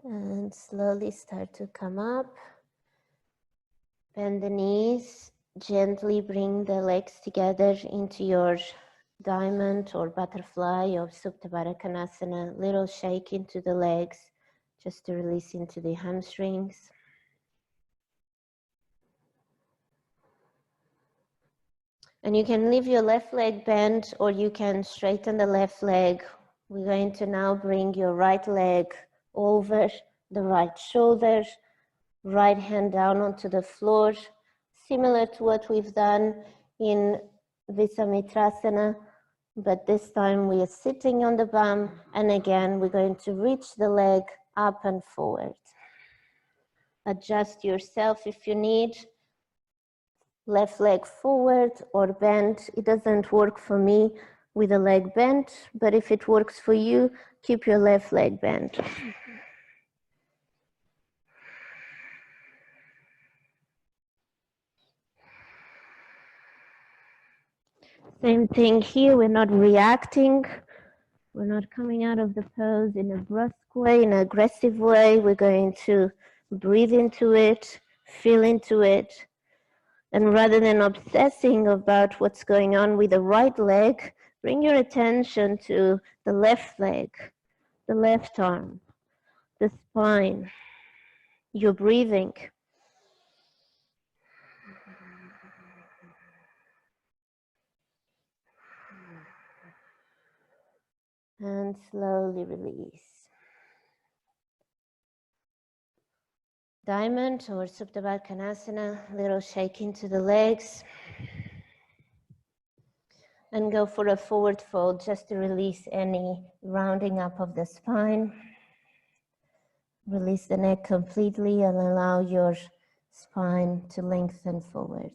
And slowly start to come up. Bend the knees. Gently bring the legs together into your diamond or butterfly or Supta Baddha Konasana. Little shake into the legs just to release into the hamstrings. And you can leave your left leg bent or you can straighten the left leg. We're going to now bring your right leg over the right shoulder, right hand down onto the floor, similar to what we've done in Visamitrasana, but this time we are sitting on the bum, and again we're going to reach the leg up and forward. Adjust yourself if you need. Left leg forward or bent. It doesn't work for me with the leg bent, but if it works for you, keep your left leg bent. Same thing here, we're not reacting. We're not coming out of the pose in a brusque way, in an aggressive way. We're going to breathe into it, feel into it. And rather than obsessing about what's going on with the right leg, bring your attention to the left leg, the left arm, the spine, your breathing. And slowly release. Diamond or Supta Baddha Konasana, little shake into the legs. And go for a forward fold just to release any rounding up of the spine. Release the neck completely and allow your spine to lengthen forward.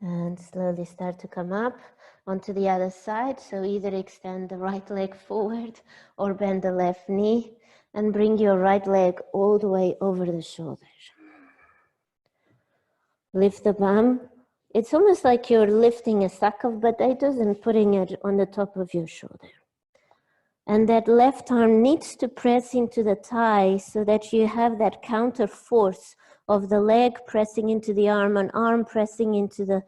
And slowly start to come up onto the other side. So either extend the right leg forward or bend the left knee and bring your right leg all the way over the shoulder. Lift the bum. It's almost like you're lifting a sack of potatoes and putting it on the top of your shoulder. And that left arm needs to press into the thigh so that you have that counter force of the leg pressing into the arm and arm pressing into the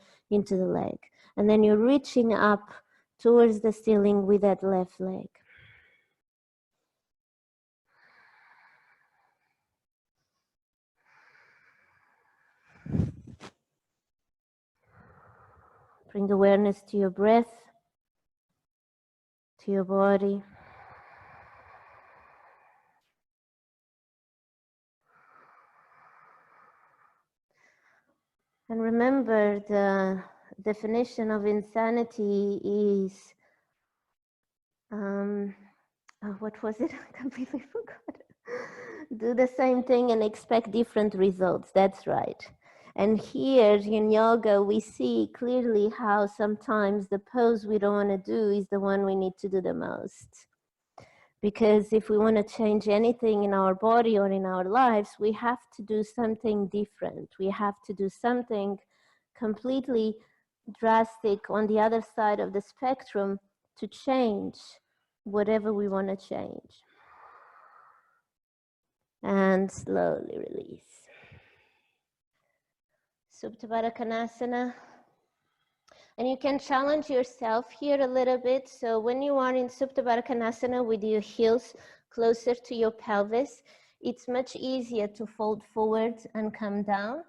leg. And then you're reaching up towards the ceiling with that left leg. Bring awareness to your breath, to your body. And remember, the definition of insanity is, what was it? I completely forgot. Do the same thing and expect different results. That's right. And here in yoga, we see clearly how sometimes the pose we don't want to do is the one we need to do the most. Because if we want to change anything in our body or in our lives, we have to do something different. We have to do something completely drastic on the other side of the spectrum to change whatever we want to change. And slowly release. Supta Baddha Konasana. And you can challenge yourself here a little bit. So when you are in Supta Baddha Konasana with your heels closer to your pelvis, it's much easier to fold forward and come down.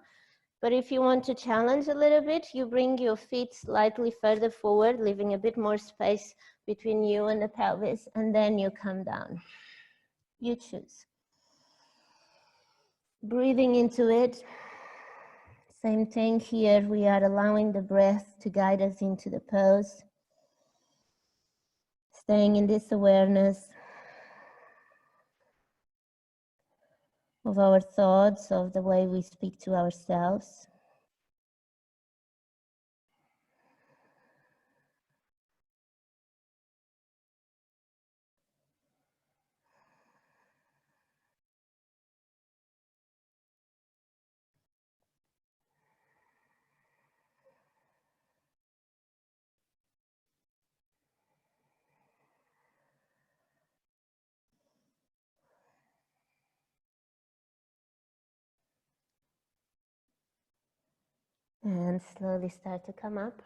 But if you want to challenge a little bit, you bring your feet slightly further forward, leaving a bit more space between you and the pelvis, and then you come down. You choose. Breathing into it. Same thing here, we are allowing the breath to guide us into the pose. Staying in this awareness of our thoughts, of the way we speak to ourselves. And slowly start to come up.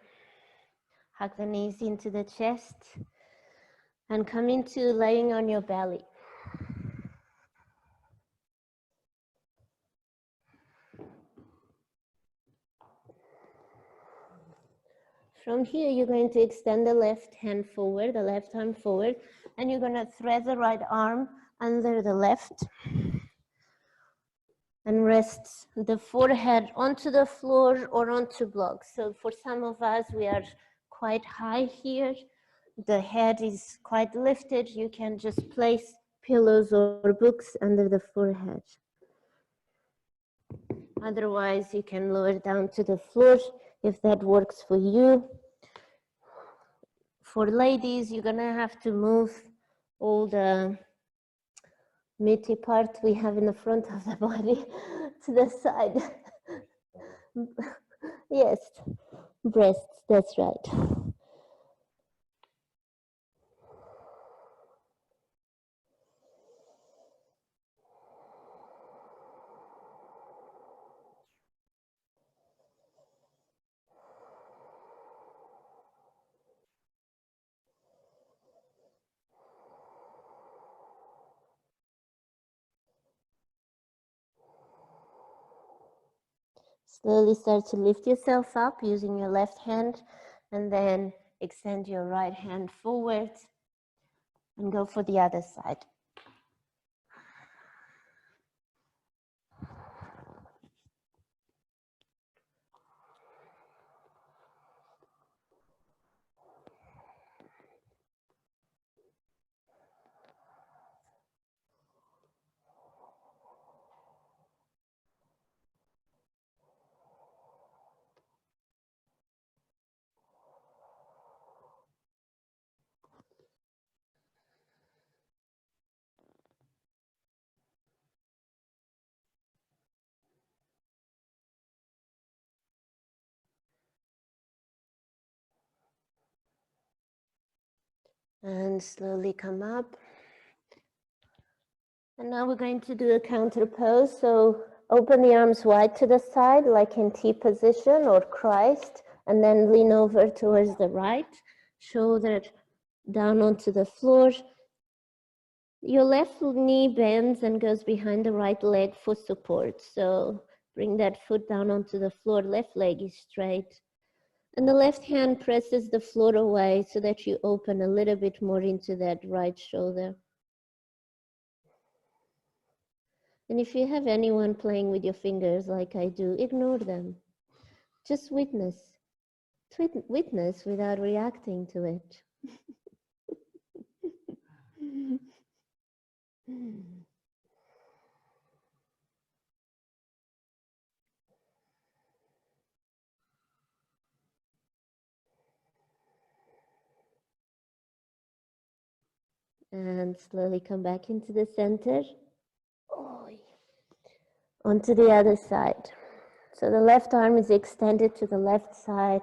Hug the knees into the chest and come into laying on your belly. From here, you're going to extend the left hand forward, the left arm forward, and you're going to thread the right arm under the left and rest the forehead onto the floor or onto blocks. So for some of us, we are quite high here. The head is quite lifted. You can just place pillows or books under the forehead. Otherwise, you can lower down to the floor if that works for you. For ladies, you're gonna have to move all the meaty part we have in the front of the body to the side. Yes, breasts, that's right. Slowly start to lift yourself up using your left hand and then extend your right hand forward and go for the other side. And slowly come up. And now we're going to do a counter pose. So open the arms wide to the side, like in T position or Christ, and then lean over towards the right, shoulder down onto the floor. Your left knee bends and goes behind the right leg for support. So bring that foot down onto the floor, left leg is straight. And the left hand presses the floor away so that you open a little bit more into that right shoulder. And if you have anyone playing with your fingers like I do, ignore them. Just witness. Witness without reacting to it. And slowly come back into the center. Onto the other side. So the left arm is extended to the left side.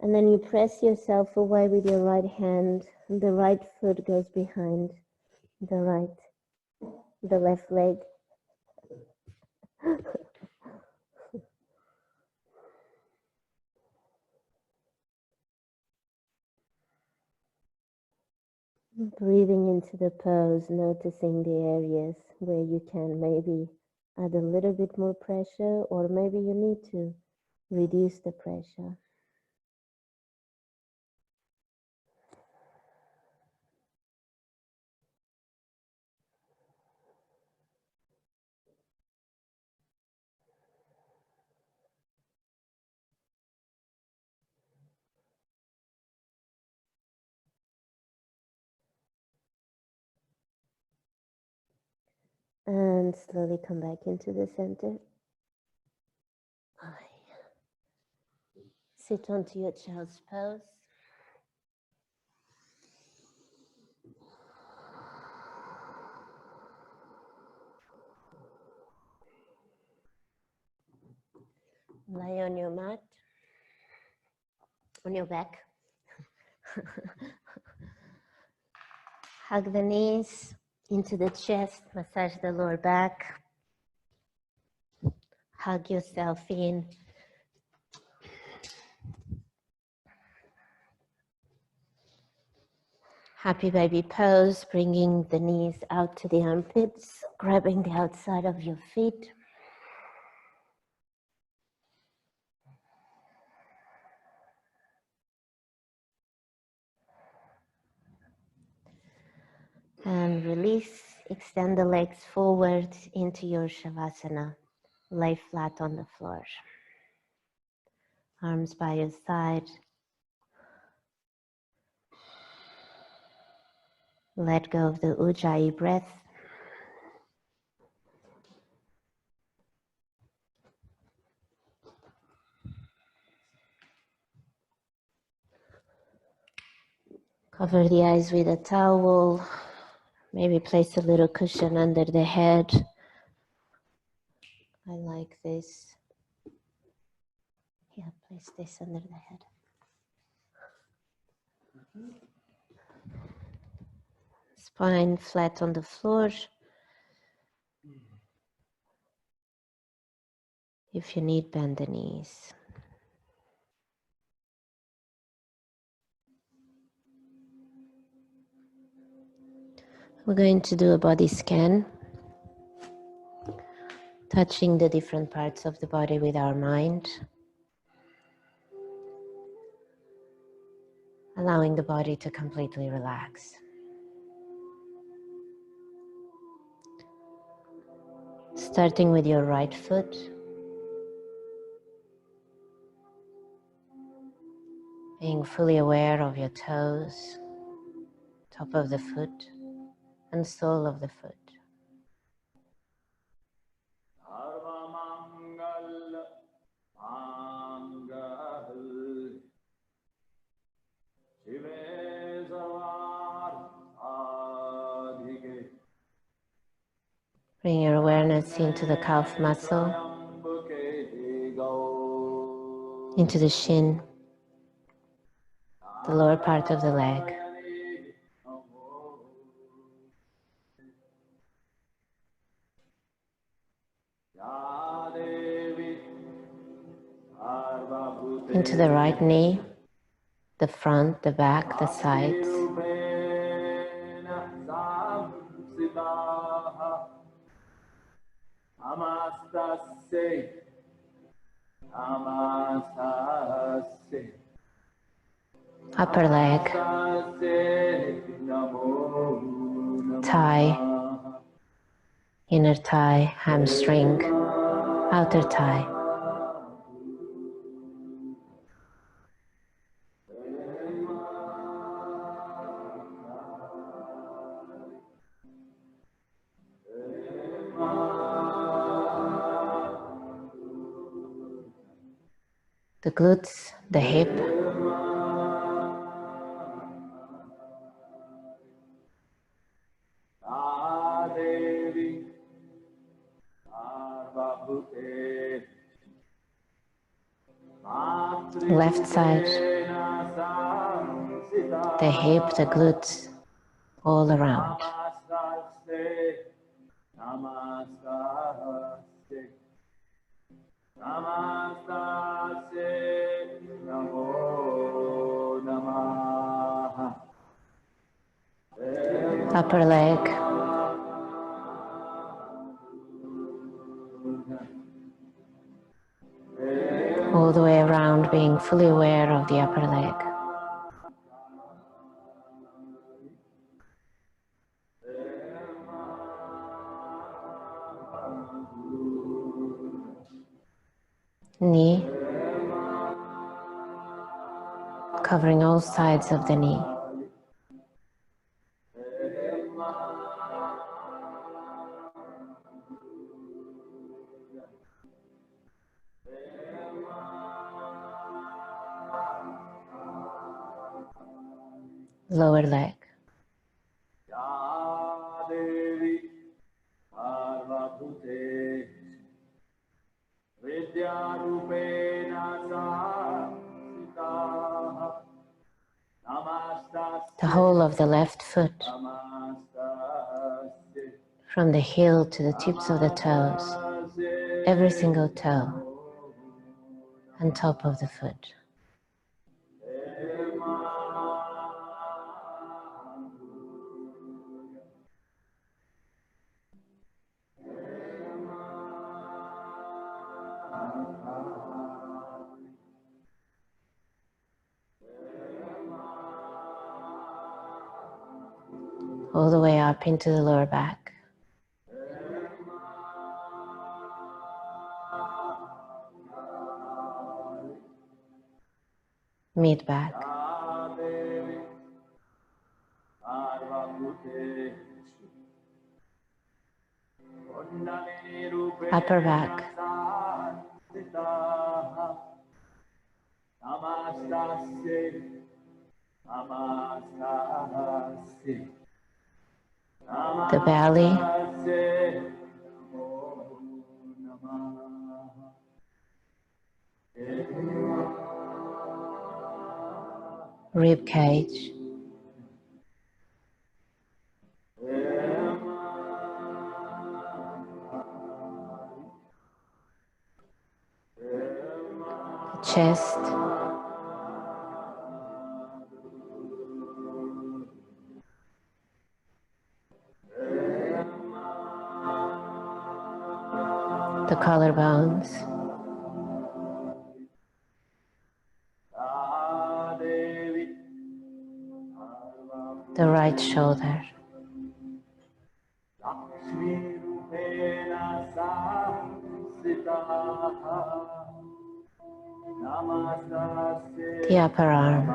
And then you press yourself away with your right hand. And the right foot goes behind the left leg. Breathing into the pose, noticing the areas where you can maybe add a little bit more pressure, or maybe you need to reduce the pressure. And slowly come back into the center. Sit onto your child's pose. Lie on your mat, on your back. Hug the knees into the chest, massage the lower back. Hug yourself in. Happy baby pose, bringing the knees out to the armpits, grabbing the outside of your feet. And release, extend the legs forward into your Shavasana. Lay flat on the floor. Arms by your side. Let go of the Ujjayi breath. Cover the eyes with a towel. Maybe place a little cushion under the head. I like this. Yeah, place this under the head. Spine flat on the floor. If you need, bend the knees. We're going to do a body scan, touching the different parts of the body with our mind, allowing the body to completely relax. Starting with your right foot, being fully aware of your toes, top of the foot, and sole of the foot. Bring your awareness into the calf muscle, into the shin, the lower part of the leg. into the right knee, the front, the back, the sides. Upper leg, thigh, inner thigh, hamstring, outer thigh. The glutes, the hip, left side, the hip, the glutes, all around. Upper leg, all the way around, being fully aware of the upper leg. Knee, covering all sides of the knee. Lower leg. The whole of the left foot, from the heel to the tips of the toes, every single toe on top of the foot. All the way up into the lower back. Mid back. Upper back. The belly. Rib cage. Chest. The collarbones. The right shoulder. The upper arm.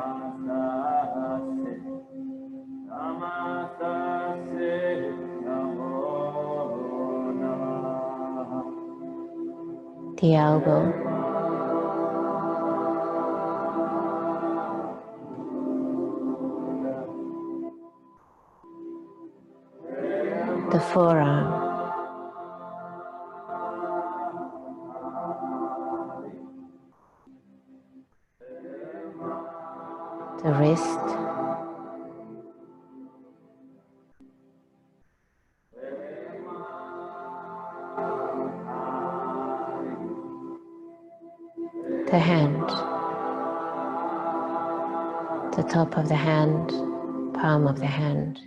The elbow. The forearm. The wrist. The hand. the top of the hand, palm of the hand,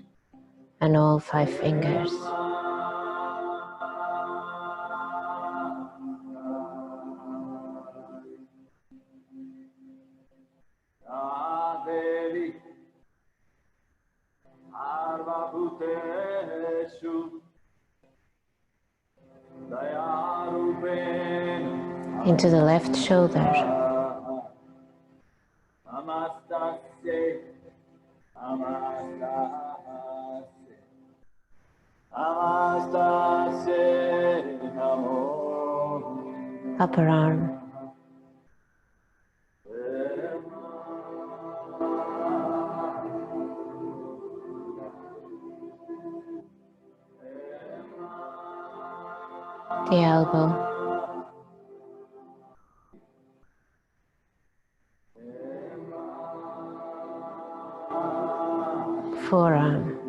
and all 5 fingers. Into the left shoulder. Upper arm. The elbow. Forearm.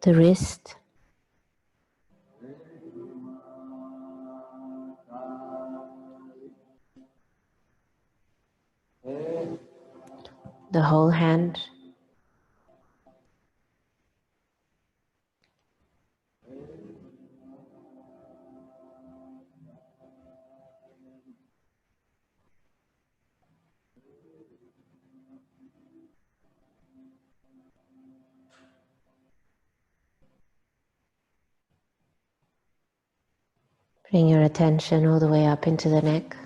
The wrist. The whole hand. Bring your attention all the way up into the neck,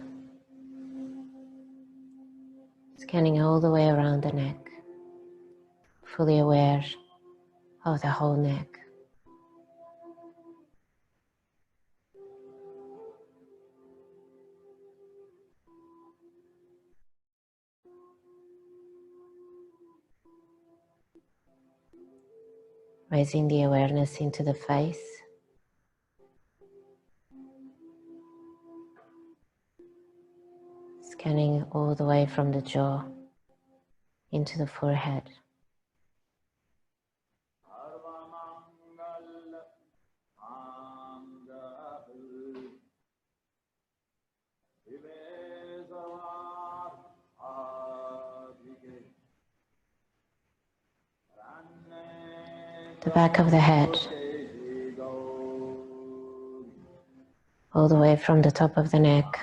scanning all the way around the neck, fully aware of the whole neck. Raising the awareness into the face. Scanning all the way from the jaw into the forehead. The back of the head. All the way from the top of the neck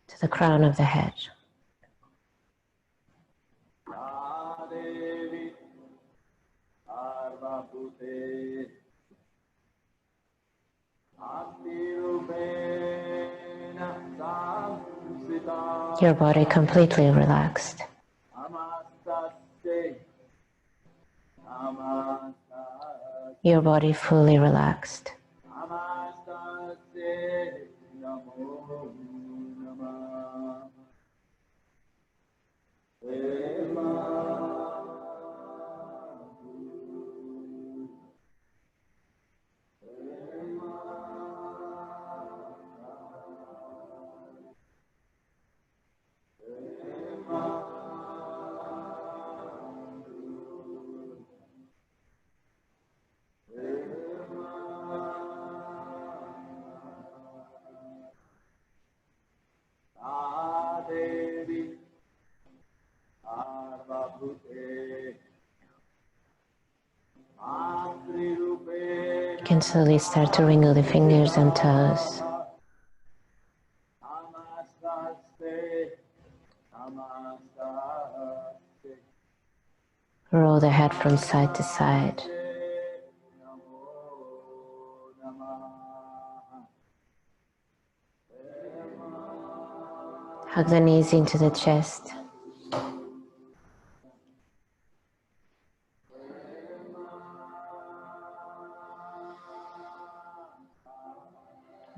to the crown of the head. Your body completely relaxed. Your body fully relaxed. You can slowly start to wrinkle the fingers and toes. Roll the head from side to side. Hug the knees into the chest.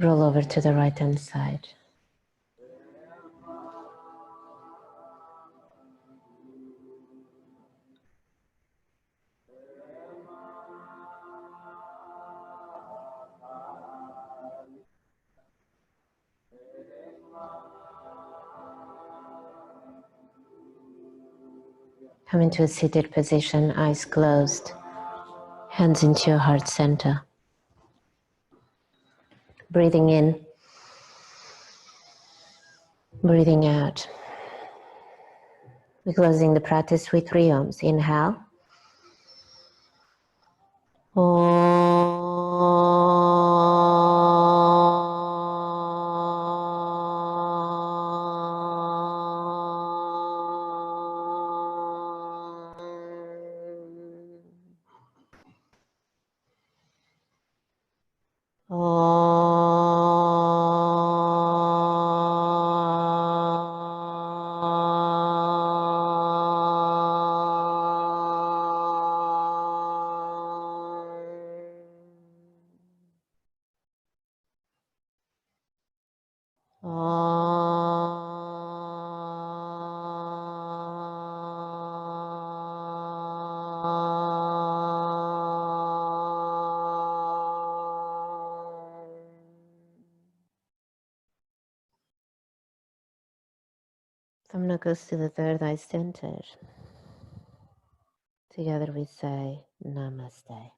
Roll over to the right hand side. Come into a seated position, eyes closed, hands into your heart center. Breathing in, breathing out. We're closing the practice with 3 Oms. Inhale. Thumb knuckles to the third eye center. Together we say Namaste.